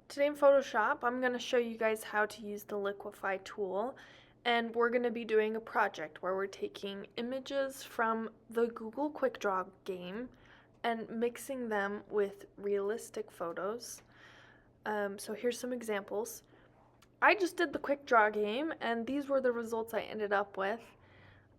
Today in Photoshop, I'm going to show you guys how to use the Liquify tool, and we're going to be doing a project where we're taking images from the Google Quick Draw game and mixing them with realistic photos. So here's some examples. I just did the Quick Draw game, and these were the results I ended up with.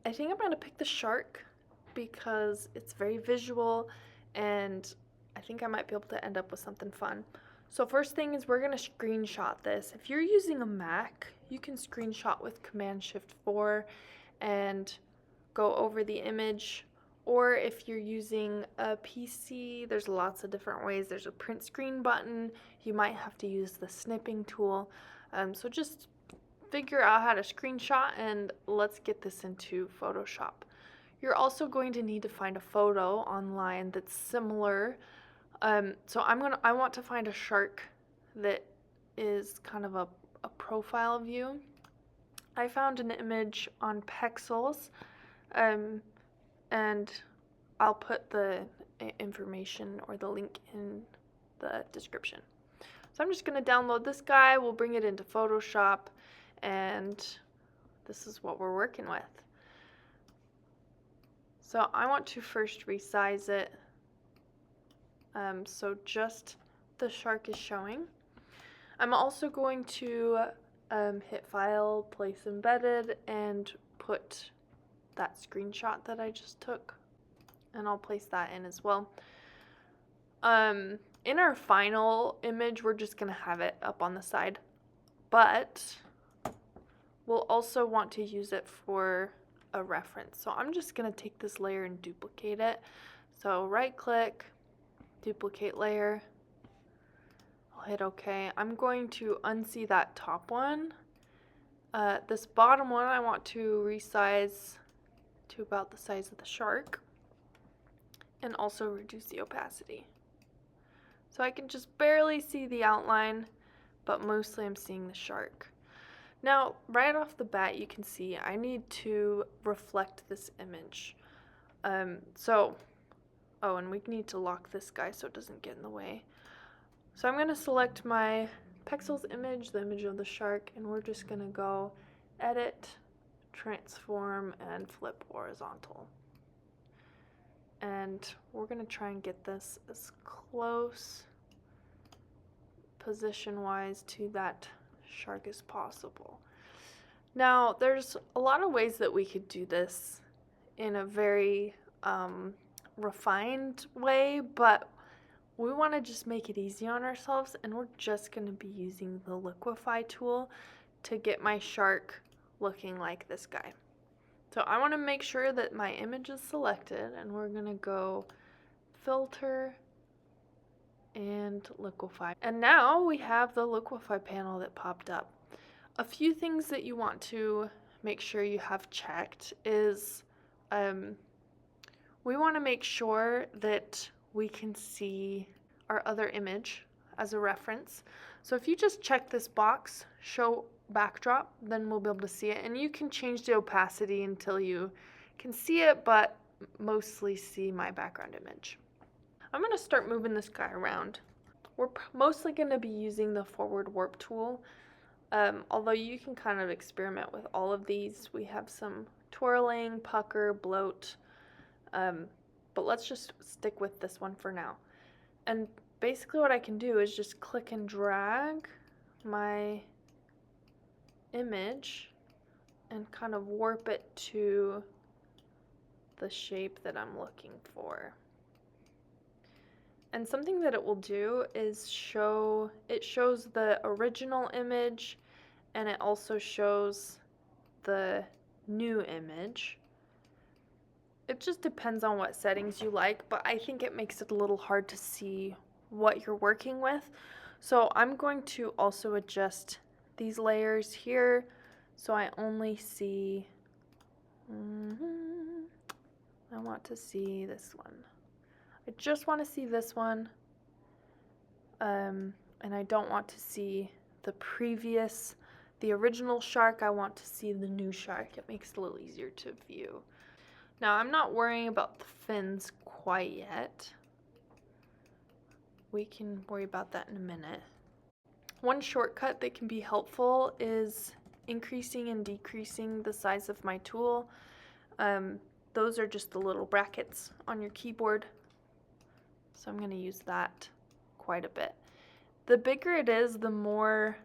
I think I'm going to pick the shark because it's very visual, and I think I might be able to end up with something fun. So first thing is we're going to screenshot this. If you're using a Mac, you can screenshot with Command-Shift-4 and go over the image. Or if you're using a PC, there's lots of different ways. There's a print screen button. You might have to use the snipping tool. So just figure out how to screenshot and let's get this into Photoshop. You're also going to need to find a photo online that's similar. So I want to find a shark that is kind of a profile view. I found an image on Pexels, and I'll put the information or the link in the description. So I'm just going to download this guy, we'll bring it into Photoshop, and this is what we're working with. So I want to first resize it. So just the shark is showing. I'm also going to hit File, Place Embedded, and put that screenshot that I just took, and I'll place that in as well. In our final image, we're just going to have it up on the side, but we'll also want to use it for a reference. So I'm just going to take this layer and duplicate it. So right click, duplicate layer, I'll hit OK. I'm going to unsee that top one. This bottom one I want to resize to about the size of the shark, and also reduce the opacity. So I can just barely see the outline, but mostly I'm seeing the shark. Now, right off the bat, you can see I need to reflect this image. And we need to lock this guy so it doesn't get in the way. So I'm going to select my Pexels image, the image of the shark, and we're just going to go Edit, Transform, and Flip Horizontal. And we're going to try and get this as close position-wise to that shark as possible. Now, there's a lot of ways that we could do this in a very refined way, but we want to just make it easy on ourselves, and we're just going to be using the Liquify tool to get my shark looking like this guy. So I want to make sure that my image is selected, and we're going to go Filter and Liquify. And now we have the Liquify panel that popped up. A few things that you want to make sure you have checked is we want to make sure that we can see our other image as a reference. So if you just check this box, show backdrop, then we'll be able to see it. And you can change the opacity until you can see it, but mostly see my background image. I'm going to start moving this guy around. We're mostly going to be using the forward warp tool, although you can kind of experiment with all of these. We have some twirling, pucker, bloat, but let's just stick with this one for now. And basically what I can do is just click and drag my image and kind of warp it to the shape that I'm looking for. And something that it will do is it shows the original image, and it also shows the new image. It just depends on what settings you like, but I think it makes it a little hard to see what you're working with. So I'm going to also adjust these layers here so I only see, I want to see this one. I just want to see this one, and I don't want to see the original shark. I want to see the new shark. It makes it a little easier to view. Now, I'm not worrying about the fins quite yet. we can worry about that in a minute. One shortcut that can be helpful is increasing and decreasing the size of my tool. Those are just the little brackets on your keyboard. So I'm going to use that quite a bit. The bigger it is, the more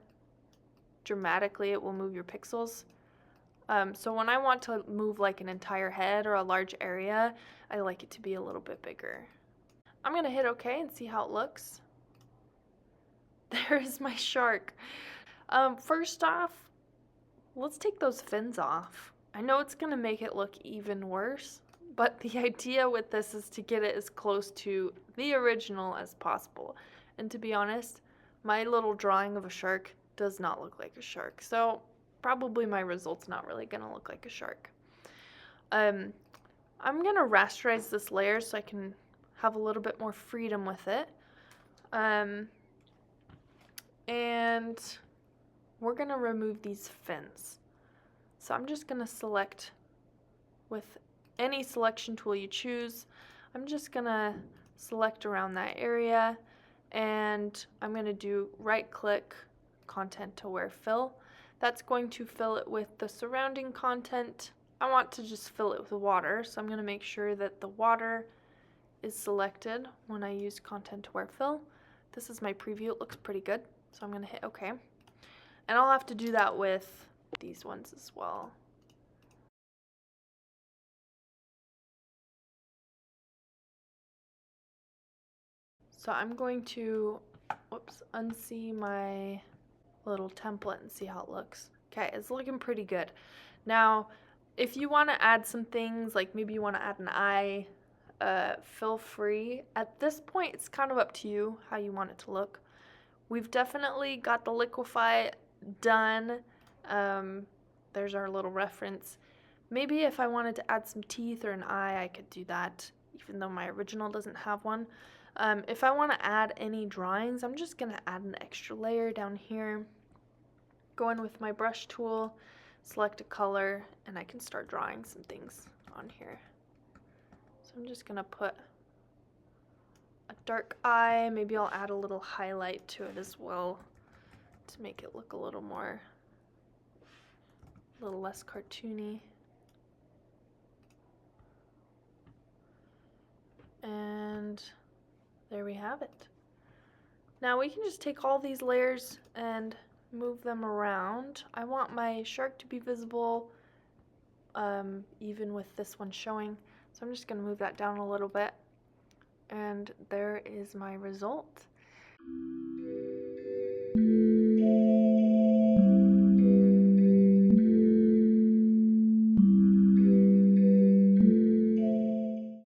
dramatically it will move your pixels. So when I want to move like an entire head or a large area, I like it to be a little bit bigger. I'm going to hit OK and see how it looks. There is my shark. First off, let's take those fins off. I know it's going to make it look even worse, but the idea with this is to get it as close to the original as possible. And to be honest, my little drawing of a shark does not look like a shark. So probably my result's not really going to look like a shark. I'm going to rasterize this layer so I can have a little bit more freedom with it. And we're going to remove these fins. So I'm just going to select with any selection tool you choose. I'm just going to select around that area, and I'm going to do right click content to where fill. That's going to fill it with the surrounding content. I want to just fill it with water, so I'm going to make sure that the water is selected when I use content to where fill. This is my preview. It looks pretty good, so I'm going to hit OK. And I'll have to do that with these ones as well. So I'm going to, unsee my little template and see how it looks. Okay, it's looking pretty good. Now, if you want to add some things, like maybe you want to add an eye, feel free. At this point, it's kind of up to you how you want it to look. We've definitely got the Liquify done. There's our little reference. Maybe if I wanted to add some teeth or an eye, I could do that, even though my original doesn't have one. If I want to add any drawings, I'm just going to add an extra layer down here. Go in with my brush tool, select a color, and I can start drawing some things on here. So I'm just going to put a dark eye. Maybe I'll add a little highlight to it as well to make it look a little less cartoony. And there we have it. Now we can just take all these layers and move them around. I want my shark to be visible even with this one showing. So I'm just going to move that down a little bit. And there is my result.